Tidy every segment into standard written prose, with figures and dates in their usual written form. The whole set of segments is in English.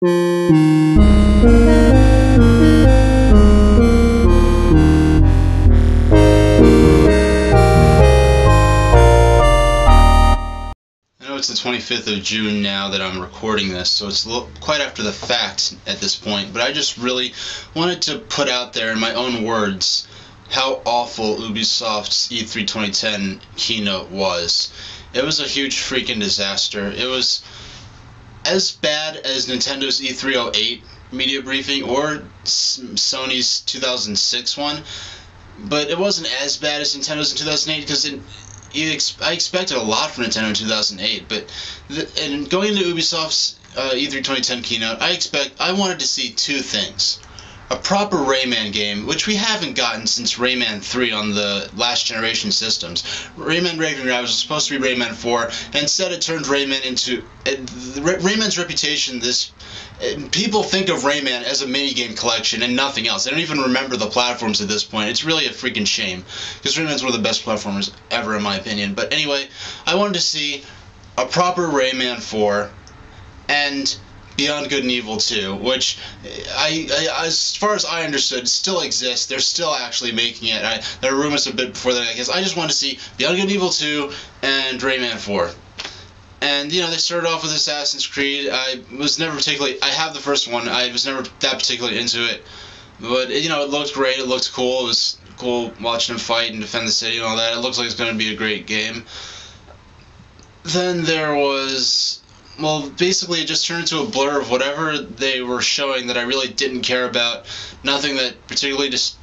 It's the 25th of June now that I'm recording this, so it's quite after the fact at this point, but I just really wanted to put out there in my own words how awful Ubisoft's E3 2010 keynote was. It was a huge freaking disaster. It was as bad as Nintendo's E3 08 media briefing or Sony's 2006 one, but it wasn't as bad as Nintendo's in 2008 because I expected a lot from Nintendo in 2008, but and going into Ubisoft's E3 2010 keynote, I wanted to see two things. A proper Rayman game, which we haven't gotten since Rayman 3 on the last generation systems. Rayman Rabbids was supposed to be Rayman 4, and instead it turned Rayman into... Rayman's reputation, people think of Rayman as a minigame collection and nothing else. They don't even remember the platforms at this point. It's really a freaking shame, because Rayman's one of the best platformers ever in my opinion. But anyway, I wanted to see a proper Rayman 4 and Beyond Good and Evil 2, which as far as I understood, still exists. They're still actually making it. There are rumors a bit before that, I guess. I just wanted to see Beyond Good and Evil 2 and Rayman 4. And, you know, they started off with Assassin's Creed. I have the first one. I was never that particularly into it. But, you know, it looked great. It looked cool. It was cool watching them fight and defend the city and all that. It looks like it's going to be a great game. Then there was... Well, basically it just turned into a blur of whatever they were showing that I really didn't care about. Nothing that particularly just...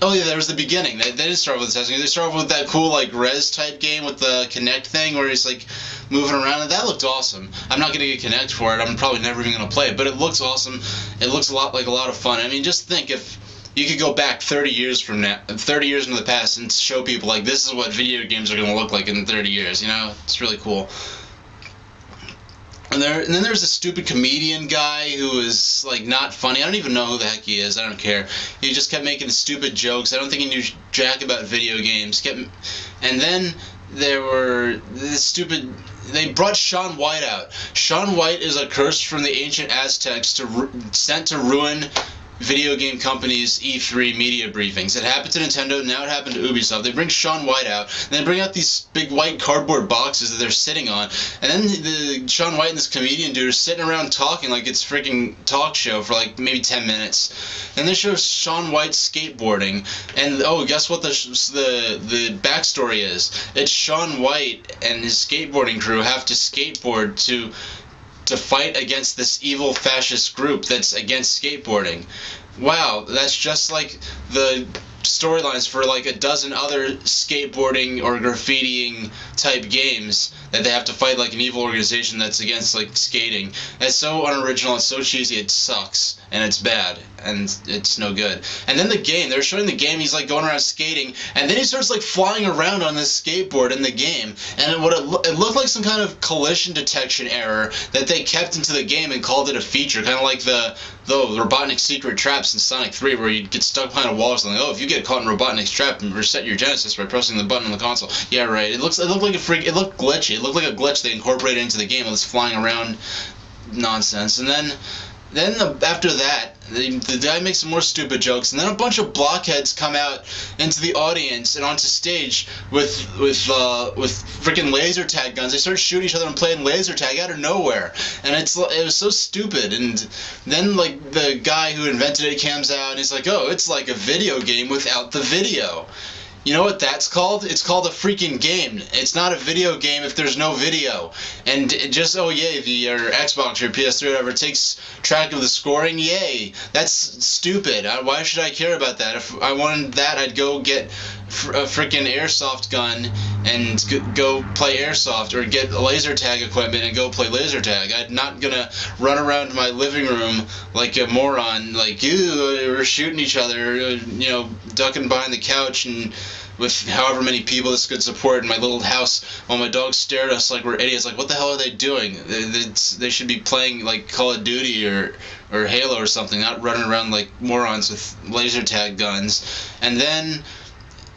Oh yeah, there was the beginning. They didn't start with Assassin's Creed. They started with that cool, like, Res type game with the Kinect thing where he's, like, moving around, and that looked awesome. I'm not going to get Kinect for it. I'm probably never even going to play it, but it looks awesome. It looks a lot of fun. I mean, just think if you could go back 30 years from now, 30 years into the past and show people, like, this is what video games are going to look like in 30 years, you know? It's really cool. And then there's a stupid comedian guy who is, like, not funny. I don't even know who the heck he is. I don't care. He just kept making stupid jokes. I don't think he knew jack about video games. And then there were they brought Shaun White out. Shaun White is a curse from the ancient Aztecs sent to ruin video game companies' E3 media briefings. It happened to Nintendo, now it happened to Ubisoft. They bring Shaun White out, and they bring out these big white cardboard boxes that they're sitting on, and then Shaun White and this comedian dude are sitting around talking like it's a freaking talk show for like maybe 10 minutes. And they show Shaun White skateboarding, and oh, guess what the backstory is? It's Shaun White and his skateboarding crew have to skateboard to fight against this evil fascist group that's against skateboarding. Wow, that's just like the storylines for like a dozen other skateboarding or graffitiing type games that they have to fight like an evil organization that's against like skating. It's so unoriginal, it's so cheesy, it sucks, and it's bad, and it's no good. And then the game, they were showing the game, he's like going around skating, and then he starts like flying around on this skateboard in the game, and it looked like some kind of collision detection error that they kept into the game and called it a feature, kind of like the Robotnik's secret traps in Sonic 3 where you get stuck behind a wall or something. Oh, if you get caught in Robotnik's trap, reset your Genesis by pressing the button on the console. Yeah, right. It looked like a freak. It looked glitchy. It looked like a glitch they incorporated into the game. It was flying around nonsense. And then after that, the guy makes some more stupid jokes, and then a bunch of blockheads come out into the audience and onto stage with freaking laser tag guns. They start shooting each other and playing laser tag out of nowhere, and it was so stupid. And then like the guy who invented it comes out and he's like, oh, it's like a video game without the video. You know what that's called? It's called a freaking game. It's not a video game if there's no video. And it just, oh yay, your Xbox or your PS3 or whatever takes track of the scoring, yay. That's stupid. Why should I care about that? If I wanted that, I'd go get a freaking airsoft gun and go play airsoft, or get laser tag equipment and go play laser tag. I'm not gonna run around my living room like a moron, like, we're shooting each other, you know, ducking behind the couch and with however many people this could support in my little house while my dogs stare at us like we're idiots. Like, what the hell are they doing? They should be playing like Call of Duty or Halo or something, not running around like morons with laser tag guns. And then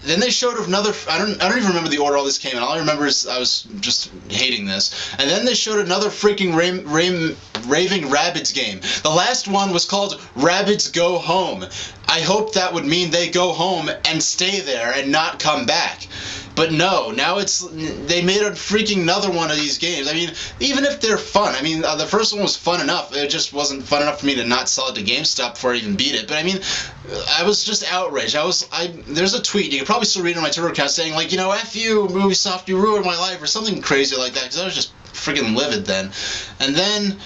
then they showed another. I don't even remember the order all this came in. All I remember is I was just hating this. And then they showed another freaking raving Rabbids game. The last one was called Rabbids Go Home. I hope that would mean they go home and stay there and not come back. But no, now they made a freaking another one of these games. I mean, even if they're fun, I mean, the first one was fun enough. It just wasn't fun enough for me to not sell it to GameStop before I even beat it. But I mean, I was just outraged. There's a tweet, you can probably still read it on my Twitter account, saying like, you know, F you, Ubisoft, you ruined my life, or something crazy like that, because I was just freaking livid then. And then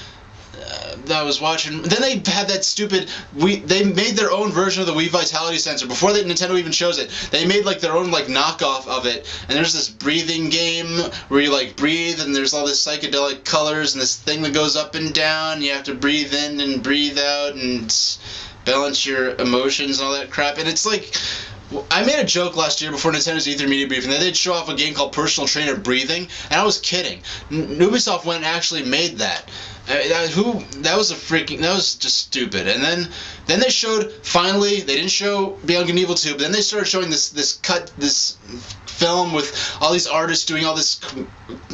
I was watching. Then they had that stupid. They made their own version of the Wii Vitality sensor before Nintendo even shows it. They made like their own like knockoff of it. And there's this breathing game where you like breathe, and there's all this psychedelic colors and this thing that goes up and down. You have to breathe in and breathe out and balance your emotions and all that crap. And it's like, I made a joke last year before Nintendo's E3 media briefing that they'd show off a game called Personal Trainer Breathing, and I was kidding. Ubisoft went and actually made that. That was just stupid. And then they showed, finally, they didn't show Beyond Good and Evil 2, but then they started showing this film with all these artists doing all this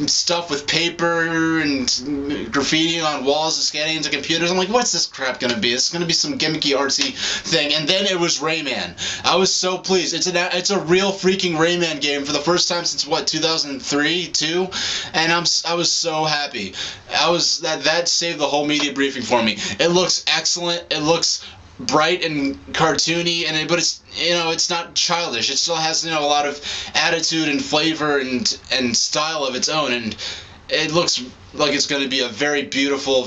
stuff with paper and graffiti on walls and scanning into computers. I'm like, what's this crap gonna be? It's gonna be some gimmicky artsy thing. And then it was Rayman. I was so pleased. It's a real freaking Rayman game for the first time since what, 2003, 2? And I was so happy. That saved the whole media briefing for me. It looks excellent. It looks bright and cartoony, but it's, you know, it's not childish. It still has, you know, a lot of attitude and flavor and style of its own, and it looks like it's going to be a very beautiful,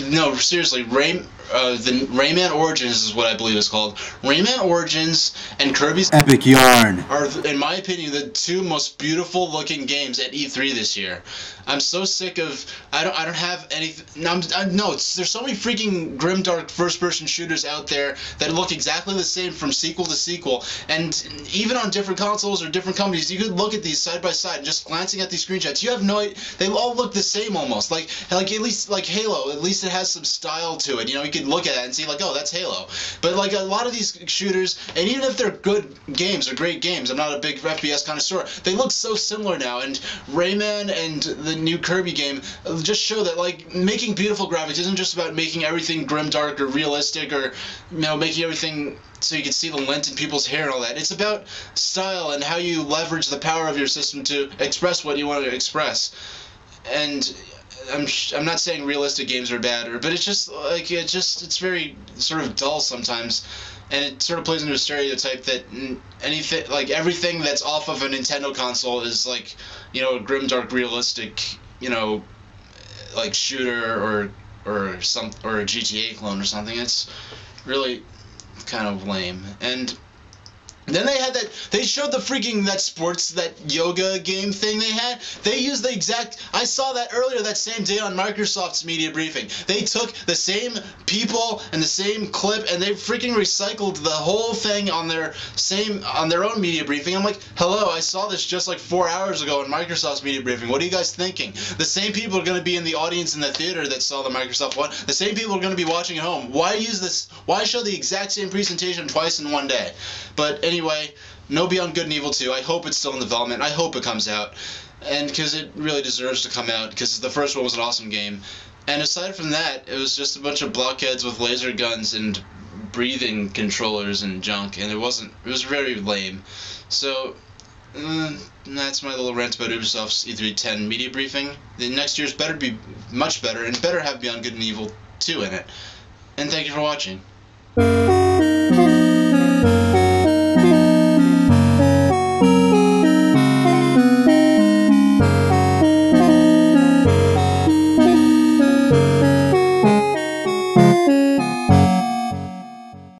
no, seriously, the Rayman Origins is what I believe it's called. Rayman Origins and Kirby's Epic Yarn are, in my opinion, the two most beautiful looking games at E3 this year. I'm so sick of, I don't have anything. There's so many freaking grimdark first-person shooters out there that look exactly the same from sequel to sequel, and even on different consoles or different companies, you could look at these side by side, and just glancing at these screenshots, you have no idea, they all look the same almost, like at least like Halo, at least it has some style to it, you know, you could look at it and see like, oh, that's Halo. But like a lot of these shooters, and even if they're good games or great games, I'm not a big FPS connoisseur, they look so similar now, and Rayman and the new Kirby game just show that like making beautiful graphics isn't just about making everything grimdark or realistic, or, you know, making everything so you can see the lint in people's hair and all that. It's about style and how you leverage the power of your system to express what you want to express. And I'm not saying realistic games are bad, but it's just like it's very sort of dull sometimes, and it sort of plays into a stereotype that anything, like everything that's off of a Nintendo console is like, you know, a grimdark realistic, you know, like shooter or a GTA clone or something. It's really kind of lame. And then they showed the freaking, that yoga game thing they had. They used the exact, I saw that earlier that same day on Microsoft's media briefing. They took the same people and the same clip, and they freaking recycled the whole thing on their own media briefing. I'm like, hello, I saw this just like 4 hours ago on Microsoft's media briefing. What are you guys thinking? The same people are going to be in the audience in the theater that saw the Microsoft one. The same people are going to be watching at home. Why use this? Why show the exact same presentation twice in one day? But anyway, no Beyond Good and Evil 2. I hope it's still in development. I hope it comes out, and because it really deserves to come out, because the first one was an awesome game. And aside from that, it was just a bunch of blockheads with laser guns and breathing controllers and junk, and it was very lame. So that's my little rant about Ubisoft's E3 10 media briefing. The next year's better be much better, and better have Beyond Good and Evil 2 in it. And thank you for watching.